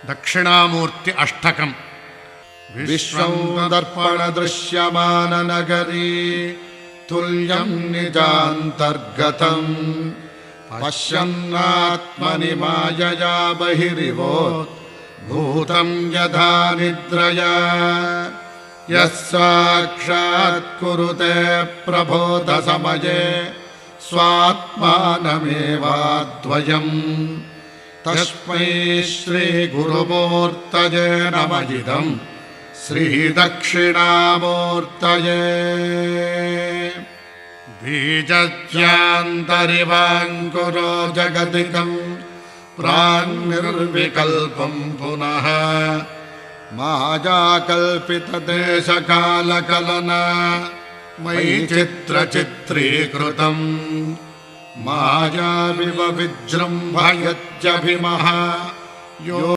दक्षिणामूर्ति अष्टकम्। विश्वं दर्पण दृश्यमान नगरी तुल्यं निजान्तर्गतम् पश्यन्नात्मनि मायया बहिरिवोत् भूतं यथा निद्रया यः साक्षात् कुरुते प्रबोध समये स्वात्मानमेवाद्वयम् तस्मै श्रीगुरुमूर्तये नमः इदम् श्रीदक्षिणामूर्तये। बीजज्ञान्तरिवाङ्कुरो जगदिदं प्राङ्निर्विकल्पं पुनः मायाकल्पितदेशकालकलना मयि चित्रचित्रीकृतम् मायाविव विजृम्भयत्यभिमः यो